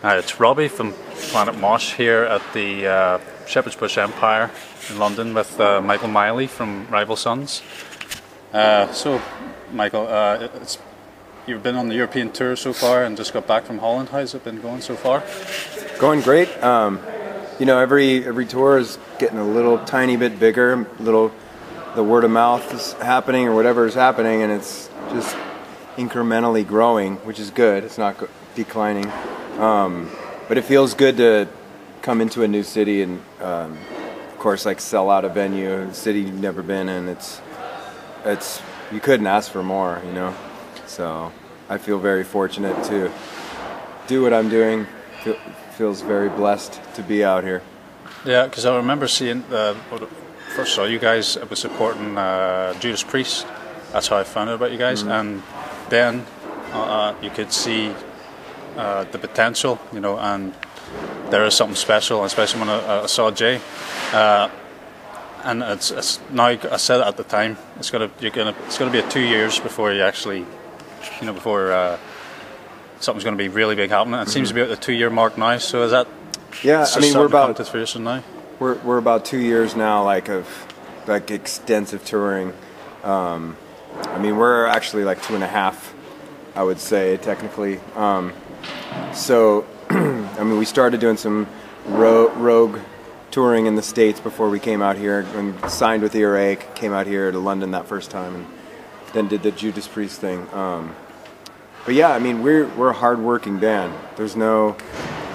It's Robbie from Planetmosh here at the Shepherd's Bush Empire in London with Michael Miley from Rival Sons. So, Michael, you've been on the European tour so far and just got back from Holland. How's it been going so far? Going great. You know, every tour is getting a little tiny bit bigger. The word of mouth is happening, or whatever is happening, and it's just incrementally growing, which is good. It's not declining. But it feels good to come into a new city and, of course, like sell out a venue, a city you've never been in. It's you couldn't ask for more, you know. So I feel very fortunate to do what I'm doing. Feels very blessed to be out here. Yeah, because I remember seeing first saw you guys. I was supporting Judas Priest. That's how I found out about you guys, and then you could see the potential, you know, and there is something special, especially when I saw Jay. And it's now, I said it at the time, it's gonna be 2 years before you actually, you know, before something's going to be really big happening. It seems to be at the 2 year mark now. So is that? Yeah, I mean, we're about to fruition now. We're about 2 years now, of extensive touring. I mean, we're actually like 2.5, I would say technically. So, I mean, we started doing some rogue touring in the States before we came out here, and signed with ERA, came out here to London that first time, and then did the Judas Priest thing. But yeah, I mean, we're a hard-working band. There's no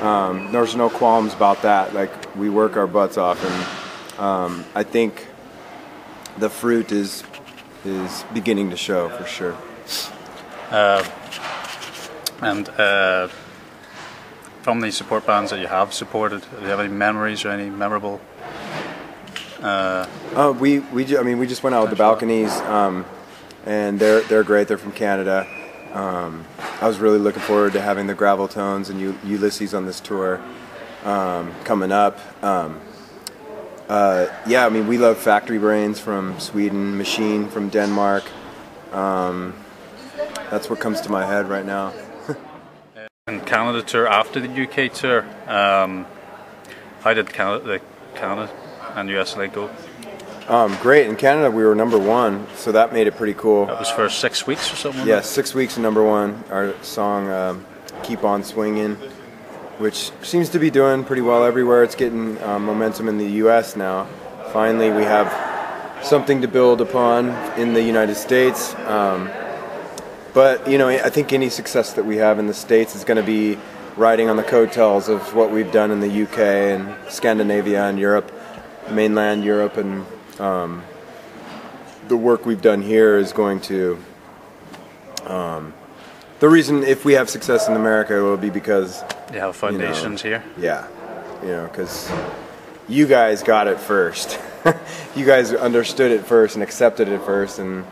qualms about that. Like, we work our butts off, and I think the fruit is beginning to show for sure. From the support bands that you have supported, do you have any memories or any memorable? I mean, we just went out with the Balconies, and they're great. They're from Canada. I was really looking forward to having the Gravel Tones and Ulysses on this tour coming up. Yeah, I mean, we love Factory Brains from Sweden, Machine from Denmark. That's what comes to my head right now. And Canada tour after the UK tour, how did the Canada and USA go? Great. In Canada, we were #1, so that made it pretty cool. That was for 6 weeks or something? Yeah, 6 weeks and #1. Our song, Keep On Swingin', which seems to be doing pretty well everywhere. It's getting momentum in the US now. Finally, we have something to build upon in the United States. But, you know, I think any success that we have in the States is going to be riding on the coattails of what we've done in the UK and Scandinavia and Europe, mainland Europe, and the work we've done here is going to, the reason if we have success in America, it will be because you have foundations here. Yeah, you know, because you guys got it first. You guys understood it first and accepted it first and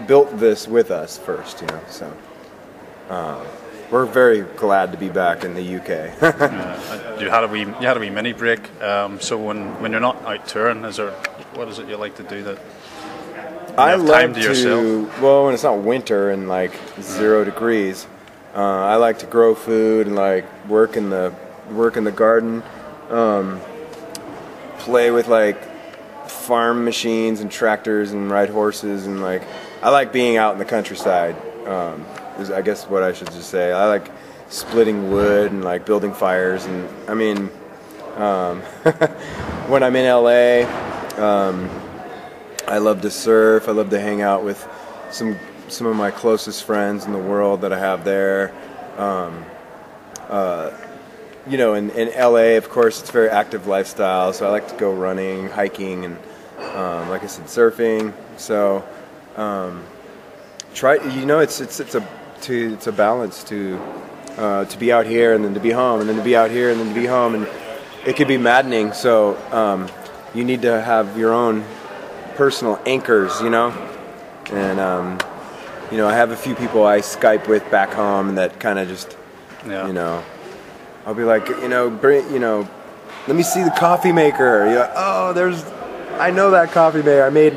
built this with us first, you know. So we're very glad to be back in the UK. You had a wee mini break. So when you're not out touring, what is it you like to do that I have time to yourself? Well, when it's not winter and like 0 degrees, I like to grow food and like work in the garden, play with like farm machines and tractors and ride horses, and like I like being out in the countryside. Is I guess what I should just say. I like splitting wood and like building fires, and I mean, when I'm in LA, I love to surf. I love to hang out with some of my closest friends in the world that I have there. You know, in LA, of course, it's a very active lifestyle, so I like to go running, hiking, and like I said, surfing. So you know, it's a balance to be out here and then to be home, and then to be out here and then to be home, and it could be maddening. So you need to have your own personal anchors, you know. And you know, I have a few people I Skype with back home, and that kind of just, you know, I'll be like, you know, let me see the coffee maker. You're like, oh, I know that coffee maker. I made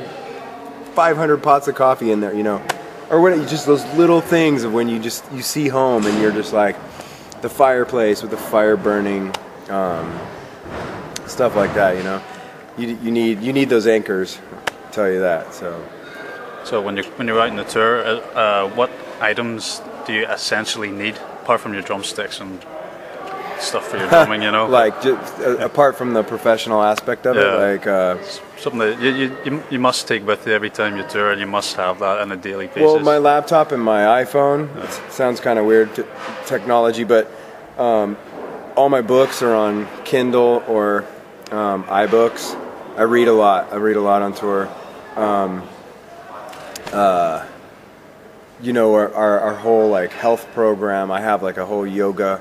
500 pots of coffee in there, you know. Or what? Just those little things of when you see home and you're just like, the fireplace with the fire burning, stuff like that. You know, you need those anchors. I'll tell you that. So when you're out on the tour, what items do you essentially need apart from your drumsticks and stuff for your drumming? You know, like just, apart from the professional aspect of it, like something that you must take with you every time you tour, and you must have that on a daily basis. Well, my laptop and my iPhone. It sounds kind of weird, technology, but all my books are on Kindle or iBooks. I read a lot. On tour. You know, our whole like health program. I have like a whole yoga,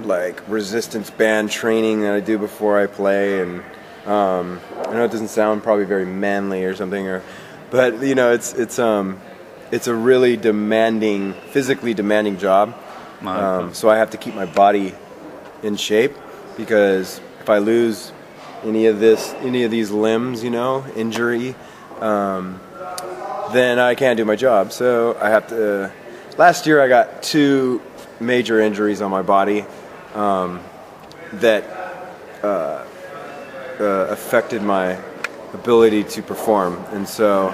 like resistance band training that I do before I play, and I know it doesn't sound probably very manly or something, but you know, it's a really demanding, physically demanding job. So I have to keep my body in shape, because if I lose any of these limbs, you know, injury, then I can't do my job. So I have to. Last year I got 2 major injuries on my body that affected my ability to perform, and so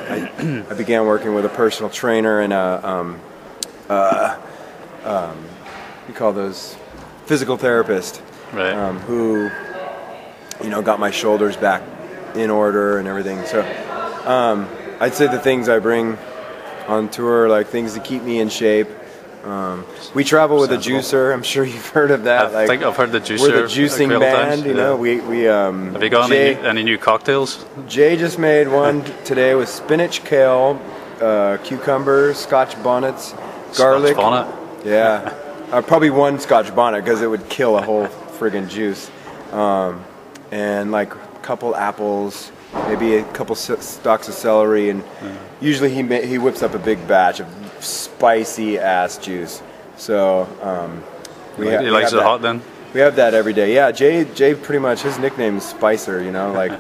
I began working with a personal trainer and you call those physical therapist, right? Who, you know, got my shoulders back in order and everything. So I'd say the things I bring on tour are like things to keep me in shape. We travel with a juicer. I'm sure you've heard of that. I think I've heard the juicer. We're the juicing band. You know, we have you got any new cocktails? Jay just made one today with spinach, kale, cucumber, Scotch bonnets, garlic. Scotch bonnet. Yeah, probably one Scotch bonnet because it would kill a whole friggin' juice. And like a couple apples, maybe a couple stalks of celery, and usually he whips up a big batch of spicy ass juice. So he likes it hot then. We have that every day. Yeah, Jay pretty much, his nickname is Spicer, you know, like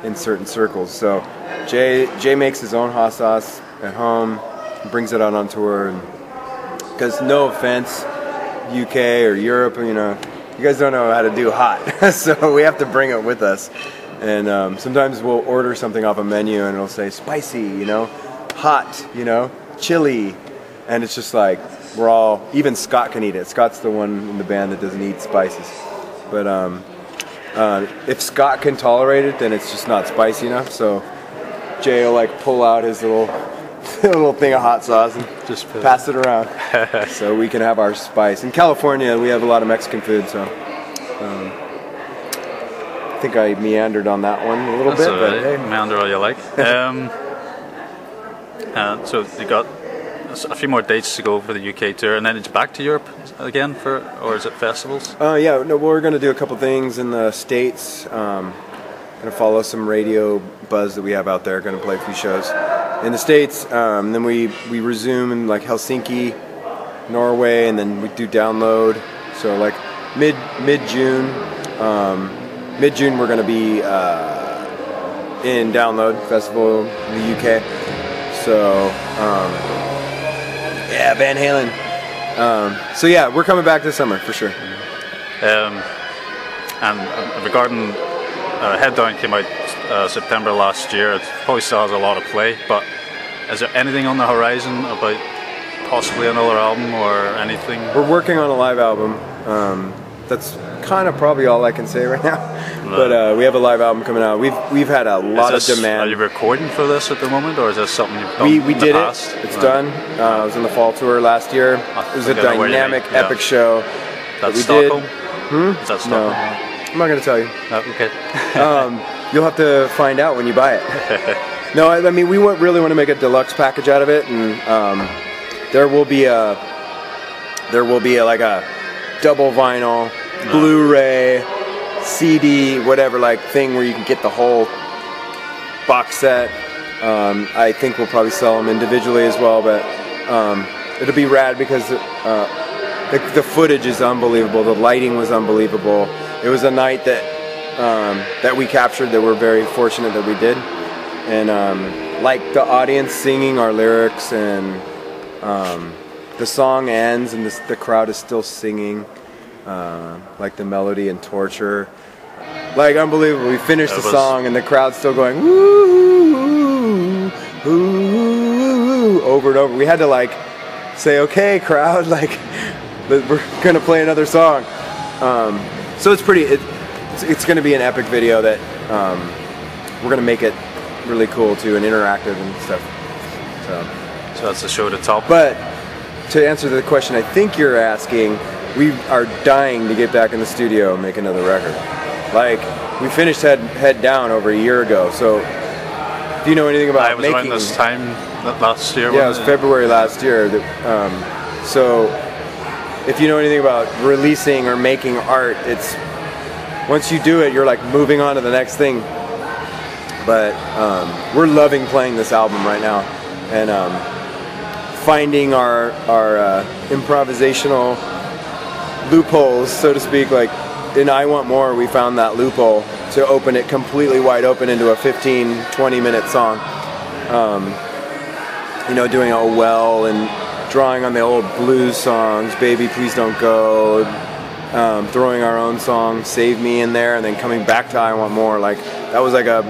in certain circles. So Jay makes his own hot sauce at home, brings it out on tour, and because no offense, UK or Europe, you know, you guys don't know how to do hot, so we have to bring it with us. And sometimes we'll order something off a menu and it'll say spicy, you know, hot, you know, chili, and it's just like we're all, even Scott can eat it. Scott's the one in the band that doesn't eat spices, but if Scott can tolerate it, then it's just not spicy enough. So Jay will like pull out his little thing of hot sauce and just pass it around so we can have our spice. In California, we have a lot of Mexican food, so I think I meandered on that one a little bit. But hey. Meander all you like. So you got a few more dates to go for the UK tour, and then it's back to Europe again or is it festivals? Yeah, no, we're going to do a couple things in the States. Going to follow some radio buzz that we have out there. Going to play a few shows in the States. Then we resume in like Helsinki, Norway, and then we do Download. So like mid-June. Mid-June we're going to be in Download Festival in the UK. So yeah, Van Halen. So yeah, we're coming back this summer for sure. And regarding Head Down came out September last year. It probably still has a lot of play, but is there anything on the horizon about possibly another album or anything? We're working on a live album. That's kind of probably all I can say right now. But we have a live album coming out. We've had a lot of demand. Are you recording for this at the moment, or is this something you've done? We did it. It's done. I was on the fall tour last year. It was a dynamic, epic show. That's Stockholm? Is that Stockholm? No. I'm not going to tell you. Okay. You'll have to find out when you buy it. No, I mean, we really want to make a deluxe package out of it, and there will be like a double vinyl, Blu-ray, CD, whatever, like thing where you can get the whole box set. I think we'll probably sell them individually as well, but it'll be rad because the footage is unbelievable. The lighting was unbelievable. It was a night that we captured that we're very fortunate that we did, and like the audience singing our lyrics, and the song ends and the crowd is still singing. like the melody and Torture. Like, unbelievable. We finished the was- song and the crowd's still going, woo, woo, over and over. We had to like say, okay, crowd, like, we're going to play another song. So it's pretty, it's going to be an epic video that we're going to make it really cool too and interactive and stuff. So that's the show to top. But to answer the question I think you're asking, we are dying to get back in the studio and make another record. Like, we finished Head Down over a year ago, so if you know anything about I was making... around this time last year. Yeah, it was February last year. So if you know anything about releasing or making art, it's... Once you do it, you're like moving on to the next thing. But we're loving playing this album right now. And finding our improvisational loopholes, so to speak. Like in I Want More, we found that loophole to open it completely wide open into a 15-20 minute song. You know, doing Oh Well and drawing on the old blues songs, Baby Please Don't Go, throwing our own song Save Me in there, and then coming back to I Want More. Like, that was like a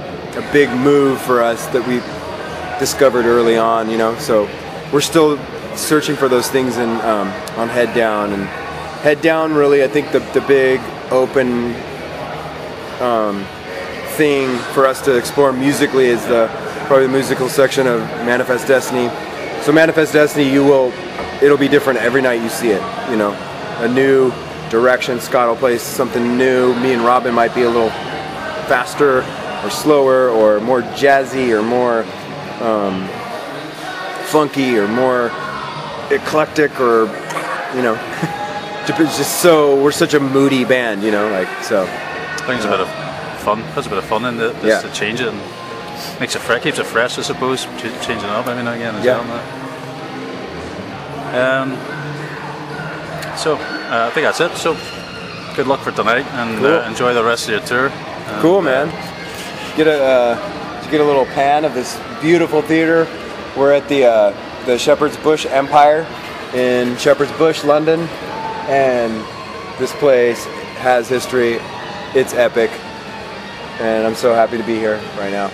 big move for us that we discovered early on, you know. So we're still searching for those things in on Head Down. And Head Down, really, I think the big open thing for us to explore musically is probably the musical section of Manifest Destiny. So Manifest Destiny, it'll be different every night you see it, you know. A new direction. Scott will play something new. Me and Robin might be a little faster or slower or more jazzy or more funky or more eclectic, or, you know, just so we're such a moody band, you know, like, so. I think it's a bit of fun. Puts a bit of fun in it, just to change it, and makes it fresh, keeps it fresh, I suppose. Changing it up every now and again as well. So I think that's it. So good luck for tonight, and Cool. Enjoy the rest of your tour. Cool, man. Get a little pan of this beautiful theater. We're at the Shepherd's Bush Empire in Shepherd's Bush, London, and this place has history. It's epic, and I'm so happy to be here right now.